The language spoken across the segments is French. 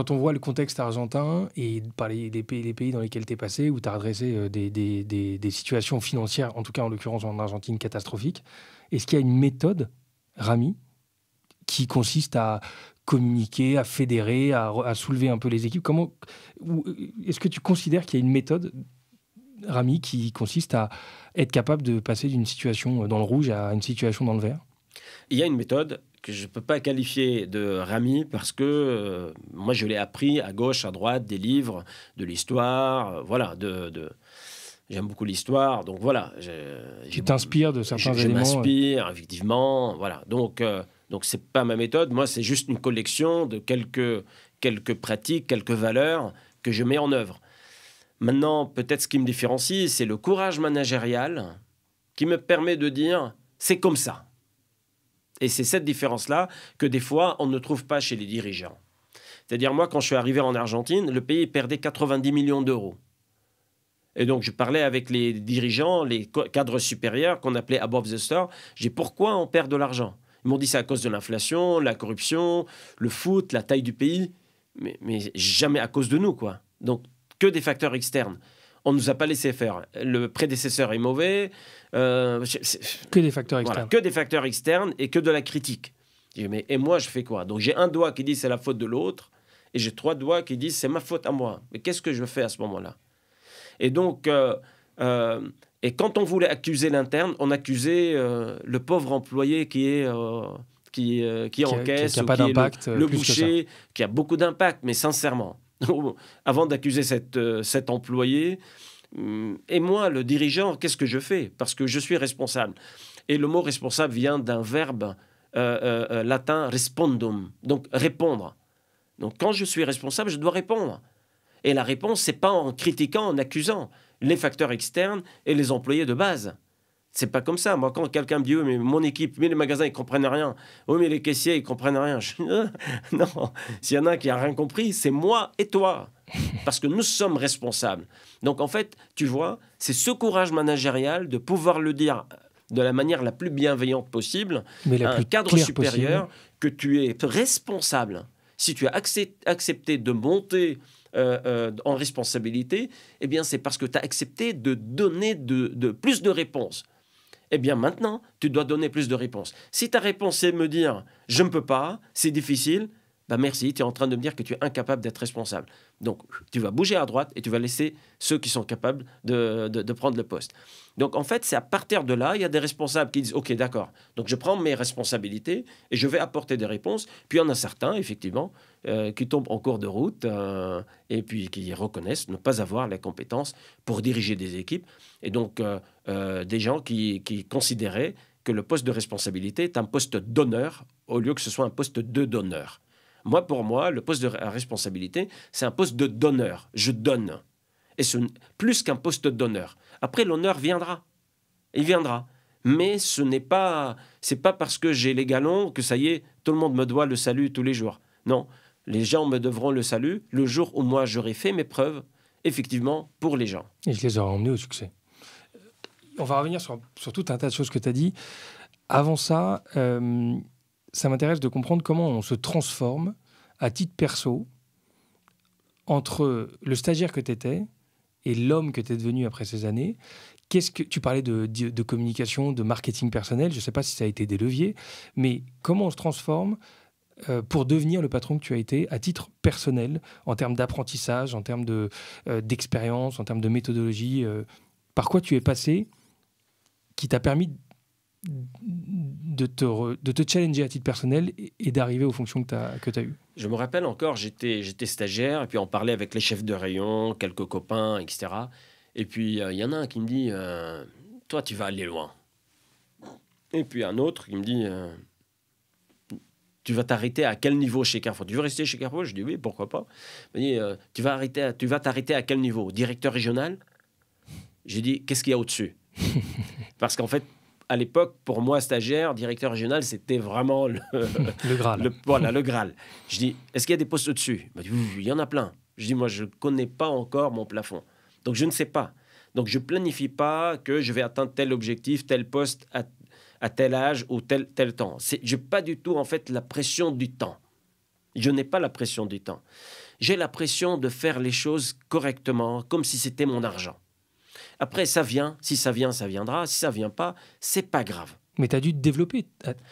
quand on voit le contexte argentin et par les pays dans lesquels tu es passé, où tu as redressé des situations financières, en tout cas en l'occurrence en Argentine, catastrophiques, est-ce qu'il y a une méthode, Rami, qui consiste à communiquer, à fédérer, à soulever un peu les équipes? Est-ce que tu considères qu'il y a une méthode, Rami, qui consiste à être capable de passer d'une situation dans le rouge à une situation dans le vert? Il y a une méthode que je ne peux pas qualifier de Rami parce que moi, je l'ai appris à gauche, à droite, des livres, de l'histoire, voilà, j'aime beaucoup l'histoire, donc voilà. Tu t'inspires de certains éléments? Je m'inspire, effectivement, voilà. Donc c'est pas ma méthode, moi, c'est juste une collection de quelques pratiques, quelques valeurs que je mets en œuvre. Maintenant, peut-être ce qui me différencie, c'est le courage managérial qui me permet de dire « c'est comme ça ». Et c'est cette différence-là que des fois, on ne trouve pas chez les dirigeants. C'est-à-dire, moi, quand je suis arrivé en Argentine, le pays perdait 90 millions d'euros. Et donc, je parlais avec les dirigeants, les cadres supérieurs qu'on appelait above the store. J'ai dit, pourquoi on perd de l'argent? Ils m'ont dit, c'est à cause de l'inflation, la corruption, le foot, la taille du pays. Mais jamais à cause de nous, quoi. Donc, que des facteurs externes. On ne nous a pas laissé faire. Le prédécesseur est mauvais. Que des facteurs externes. Voilà, que des facteurs externes et que de la critique. Et moi, je fais quoi? Donc, j'ai un doigt qui dit c'est la faute de l'autre et j'ai 3 doigts qui disent c'est ma faute à moi. Mais qu'est-ce que je fais à ce moment-là? Et donc, et quand on voulait accuser l'interne, on accusait le pauvre employé qui encaisse, qui a pas d'impact, le boucher, qui a beaucoup d'impact, mais sincèrement. Avant d'accuser cet employé, et moi, le dirigeant, qu'est-ce que je fais? Parce que je suis responsable. Et le mot responsable vient d'un verbe latin respondum, donc répondre. Donc quand je suis responsable, je dois répondre. Et la réponse, c'est pas en critiquant, en accusant les facteurs externes et les employés de base. C'est pas comme ça. Moi, quand quelqu'un me dit oui, mais mon équipe, mais les magasins, ils comprennent rien. Oui, mais les caissiers, ils comprennent rien. Non, s'il y en a qui n'a rien compris, c'est moi et toi. Parce que nous sommes responsables. Donc, en fait, tu vois, c'est ce courage managérial de pouvoir le dire de la manière la plus bienveillante possible à un cadre supérieur que tu es responsable. Si tu as accepté de monter en responsabilité, eh bien, c'est parce que tu as accepté de donner de plus de réponses. Eh bien, maintenant, tu dois donner plus de réponses. Si ta réponse est de me dire « je ne peux pas, c'est difficile », ben merci, tu es en train de me dire que tu es incapable d'être responsable. Donc, tu vas bouger à droite et tu vas laisser ceux qui sont capables de prendre le poste. Donc, en fait, c'est à partir de là, il y a des responsables qui disent « ok, d'accord, donc je prends mes responsabilités et je vais apporter des réponses ». Puis, il y en a certains, effectivement, qui tombent en cours de route et puis qui reconnaissent ne pas avoir les compétences pour diriger des équipes. Et donc, des gens qui considéraient que le poste de responsabilité est un poste d'honneur au lieu que ce soit un poste de donneur. Moi, pour moi, le poste de responsabilité, c'est un poste de donneur. Je donne. Et plus qu'un poste d'honneur. Après, l'honneur viendra. Il viendra. Mais c'est pas parce que j'ai les galons que ça y est, tout le monde me doit le salut tous les jours. Non, les gens me devront le salut le jour où moi j'aurai fait mes preuves, effectivement, pour les gens. Et je les aurai emmenés au succès. On va revenir sur tout un tas de choses que tu as dit. Avant ça, ça m'intéresse de comprendre comment on se transforme à titre perso entre le stagiaire que tu étais et l'homme que tu es devenu après ces années. Tu parlais de communication, de marketing personnel, je ne sais pas si ça a été des leviers, mais comment on se transforme pour devenir le patron que tu as été à titre personnel, en termes d'apprentissage, en termes d'expérience, en termes de méthodologie, par quoi tu es passé qui t'a permis de te challenger à titre personnel et d'arriver aux fonctions que tu as eues? Je me rappelle encore, j'étais stagiaire, et puis on parlait avec les chefs de rayon, quelques copains, etc. Et puis, il y en a un qui me dit « Toi, tu vas aller loin. » Et puis un autre qui me dit « Tu vas t'arrêter à quel niveau chez Carrefour? Tu veux rester chez Carrefour ?» Je dis « Oui, pourquoi pas. » Il me dit « Tu vas t'arrêter à quel niveau? Directeur régional ?» J'ai dit « Qu'est-ce qu'il y a au-dessus ?» Parce qu'en fait, à l'époque, pour moi, stagiaire, directeur régional, c'était vraiment le Graal. Voilà, le Graal. Je dis, est-ce qu'il y a des postes au-dessus? Il m'a dit, il y en a plein. Je dis, moi, je ne connais pas encore mon plafond. Donc, je ne sais pas. Donc, je ne planifie pas que je vais atteindre tel objectif, tel poste à tel âge ou tel temps. Je n'ai pas du tout, en fait, la pression du temps. Je n'ai pas la pression du temps. j'ai la pression de faire les choses correctement, comme si c'était mon argent. Après, ça vient. Si ça vient, ça viendra. Si ça vient pas, c'est pas grave. Mais tu as dû te développer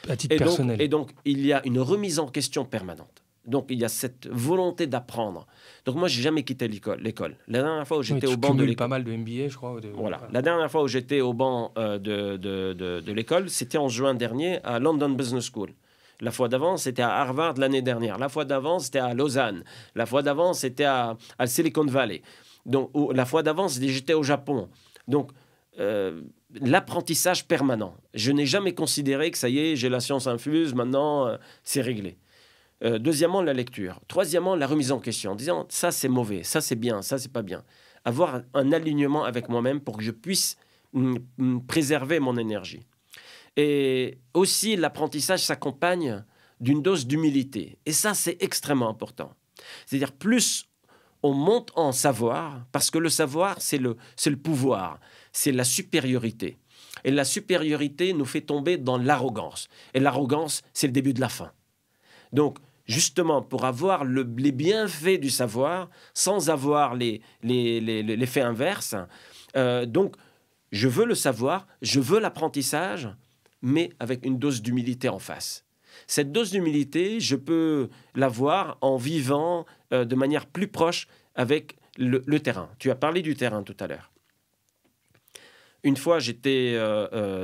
à titre personnel. Et donc, il y a une remise en question permanente. Donc, il y a cette volonté d'apprendre. Donc, moi, j'ai jamais quitté l'école. La dernière fois où j'étais au banc de l'école... pas mal de MBA, je crois. Voilà. La dernière fois où j'étais au banc de l'école, c'était en juin dernier à London Business School. La fois d'avant, c'était à Harvard l'année dernière. La fois d'avant, c'était à Lausanne. La fois d'avant, c'était à Silicon Valley. Donc, la fois d'avant, j'étais au Japon. Donc, l'apprentissage permanent. Je n'ai jamais considéré que ça y est, j'ai la science infuse, maintenant, c'est réglé. Deuxièmement, la lecture. Troisièmement, la remise en question, en disant ça c'est mauvais, ça c'est bien, ça c'est pas bien. Avoir un alignement avec moi-même pour que je puisse préserver mon énergie. Et aussi, l'apprentissage s'accompagne d'une dose d'humilité. Et ça, c'est extrêmement important. C'est-à-dire, plus on monte en savoir, parce que le savoir, c'est le pouvoir, c'est la supériorité. Et la supériorité nous fait tomber dans l'arrogance. Et l'arrogance, c'est le début de la fin. Donc, justement, pour avoir les bienfaits du savoir, sans avoir l'effet inverse, donc, je veux le savoir, je veux l'apprentissage, mais avec une dose d'humilité en face. Cette dose d'humilité, je peux l'avoir en vivant de manière plus proche avec le terrain. Tu as parlé du terrain tout à l'heure. Une fois,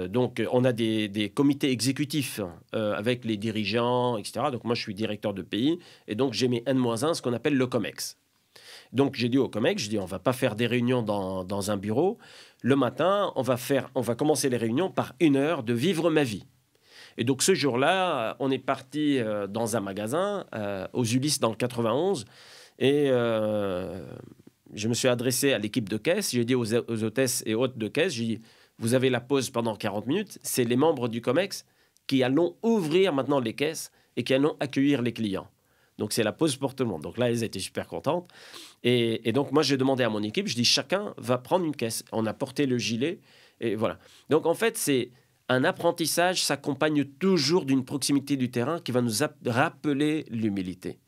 donc, on a des comités exécutifs avec les dirigeants, etc. Donc, moi, je suis directeur de pays. Et donc, j'ai mes N-1, ce qu'on appelle le COMEX. Donc, j'ai dit au COMEX, on ne va pas faire des réunions dans un bureau. Le matin, on va commencer les réunions par 1 heure de vivre ma vie. Et donc, ce jour-là, on est parti dans un magasin, aux Ulysses, dans le 91. Et je me suis adressé à l'équipe de caisse. J'ai dit aux hôtesses et hôtes de caisse, j'ai dit, vous avez la pause pendant 40 minutes. C'est les membres du COMEX qui allons ouvrir maintenant les caisses et qui allons accueillir les clients. Donc, c'est la pause pour tout le monde. Donc là, elles étaient super contentes. Et donc, moi, j'ai demandé à mon équipe, je dis, chacun va prendre une caisse. On a porté le gilet et voilà. Donc, en fait, c'est un apprentissage s'accompagne toujours d'une proximité du terrain qui va nous rappeler l'humilité.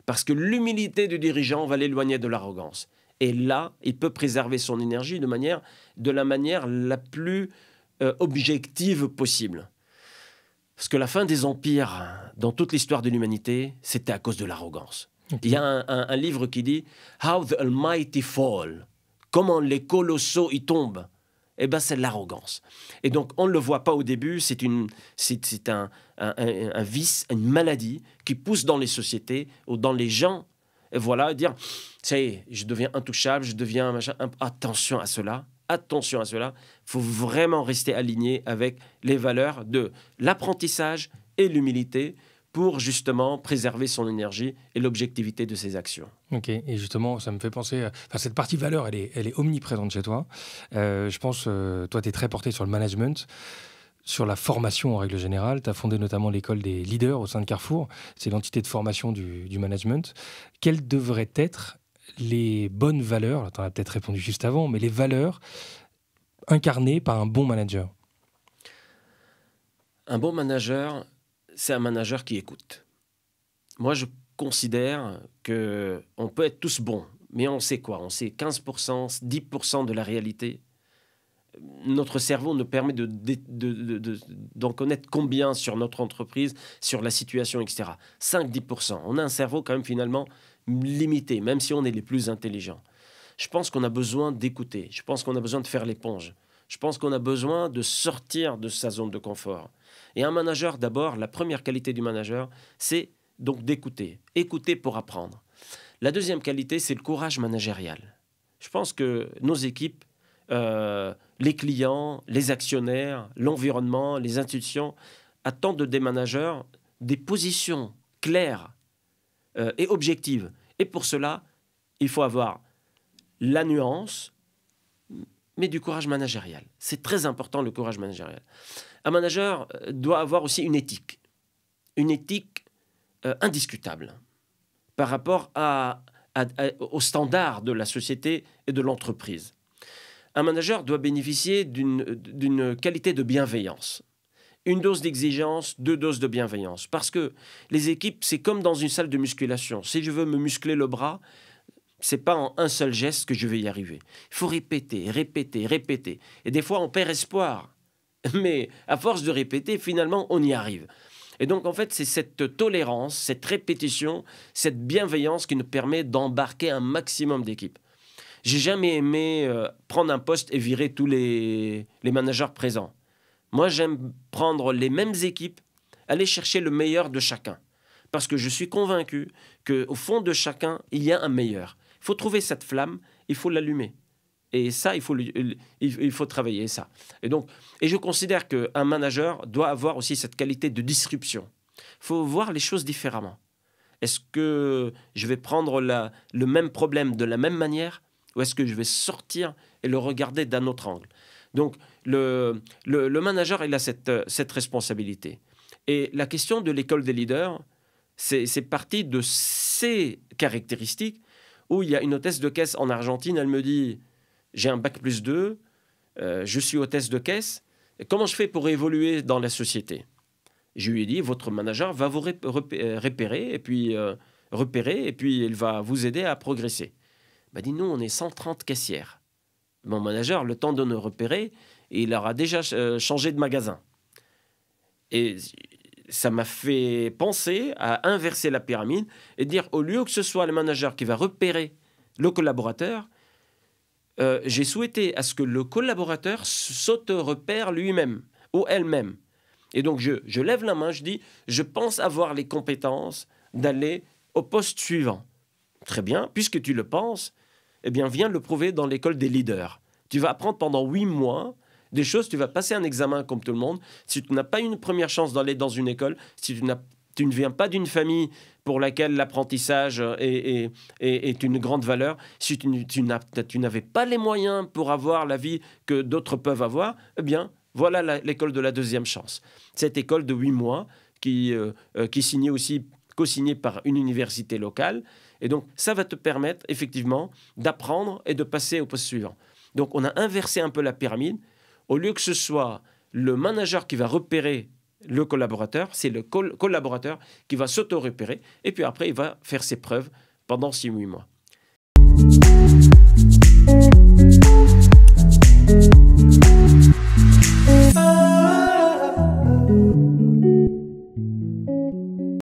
Parce que l'humilité du dirigeant va l'éloigner de l'arrogance. Et là, il peut préserver son énergie de la manière la plus objective possible. Parce que la fin des empires, dans toute l'histoire de l'humanité, c'était à cause de l'arrogance. Okay. Il y a un livre qui dit « How the Almighty Fall ». Comment les colossaux y tombent. Eh bien, c'est l'arrogance. Et donc, on ne le voit pas au début, c'est un vice, une maladie qui pousse dans les sociétés ou dans les gens. Et voilà, dire, ça y est, je deviens intouchable, je deviens machin. Attention à cela. Attention à cela. Il faut vraiment rester aligné avec les valeurs de l'apprentissage et l'humilité pour justement préserver son énergie et l'objectivité de ses actions. Ok, et justement, ça me fait penser... cette partie valeur, elle est omniprésente chez toi. Je pense, toi, tu es très porté sur le management, sur la formation en règle générale. Tu as fondé notamment l'école des leaders au sein de Carrefour. C'est l'entité de formation du management. Quelles devraient être les bonnes valeurs, tu en as peut-être répondu juste avant, mais les valeurs incarnées par un bon manager? Un bon manager, c'est un manager qui écoute. Moi, je considère qu'on peut être tous bons, mais on sait quoi? On sait 15%, 10% de la réalité. Notre cerveau nous permet d'en connaître combien sur notre entreprise, sur la situation, etc. 5-10%. On a un cerveau quand même finalement limité, même si on est les plus intelligents. Je pense qu'on a besoin d'écouter. Je pense qu'on a besoin de faire l'éponge. Je pense qu'on a besoin de sortir de sa zone de confort. Et un manager, d'abord, la première qualité du manager, c'est donc d'écouter. Écouter pour apprendre. La deuxième qualité, c'est le courage managérial. Je pense que nos équipes, les clients, les actionnaires, l'environnement, les institutions attendent des managers des positions claires et objectives. Et pour cela, il faut avoir la nuance, mais du courage managérial. C'est très important, le courage managérial. Un manager doit avoir aussi une éthique indiscutable par rapport aux standards de la société et de l'entreprise. Un manager doit bénéficier d'une qualité de bienveillance, une dose d'exigence, 2 doses de bienveillance. Parce que les équipes, c'est comme dans une salle de musculation. Si je veux me muscler le bras, c'est pas en un seul geste que je vais y arriver. Il faut répéter, répéter, répéter. Et des fois, on perd espoir. Mais à force de répéter, finalement, on y arrive. Et donc, en fait, c'est cette tolérance, cette répétition, cette bienveillance qui nous permet d'embarquer un maximum d'équipes. J'ai jamais aimé prendre un poste et virer tous les managers présents. Moi, j'aime prendre les mêmes équipes, aller chercher le meilleur de chacun. Parce que je suis convaincu qu'au fond de chacun, il y a un meilleur. Il faut trouver cette flamme, il faut l'allumer. Et ça, il faut travailler ça. Et je considère qu'un manager doit avoir aussi cette qualité de disruption. Il faut voir les choses différemment. Est-ce que je vais prendre le même problème de la même manière ou est-ce que je vais sortir et le regarder d'un autre angle? Donc, le manager, il a cette responsabilité. Et la question de l'école des leaders, c'est parti de ces caractéristiques où il y a une hôtesse de caisse en Argentine, elle me dit « J'ai un bac+2, je suis hôtesse de caisse, comment je fais pour évoluer dans la société ?» Je lui ai dit « Votre manager va vous repérer et puis il va vous aider à progresser. » Il m'a dit « Nous, on est 130 caissières. » Mon manager, le temps de nous repérer, il aura déjà changé de magasin. Et ça m'a fait penser à inverser la pyramide et dire, au lieu que ce soit le manager qui va repérer le collaborateur, j'ai souhaité à ce que le collaborateur s'auto-repère lui-même ou elle-même. Et donc, je lève la main, je dis, je pense avoir les compétences d'aller au poste suivant. Très bien, puisque tu le penses, eh bien, viens le prouver dans l'école des leaders. Tu vas apprendre pendant 8 mois des choses, tu vas passer un examen comme tout le monde. Si tu n'as pas une première chance d'aller dans une école, si tu ne viens pas d'une famille pour laquelle l'apprentissage est une grande valeur, si tu n'avais pas les moyens pour avoir la vie que d'autres peuvent avoir, eh bien, voilà l'école de la deuxième chance. Cette école de 8 mois qui signée aussi, co-signée par une université locale. Et donc, ça va te permettre effectivement d'apprendre et de passer au poste suivant. Donc, on a inversé un peu la pyramide. Au lieu que ce soit le manager qui va repérer le collaborateur, c'est le collaborateur qui va s'auto-repérer. Et puis après, il va faire ses preuves pendant 6-8 mois.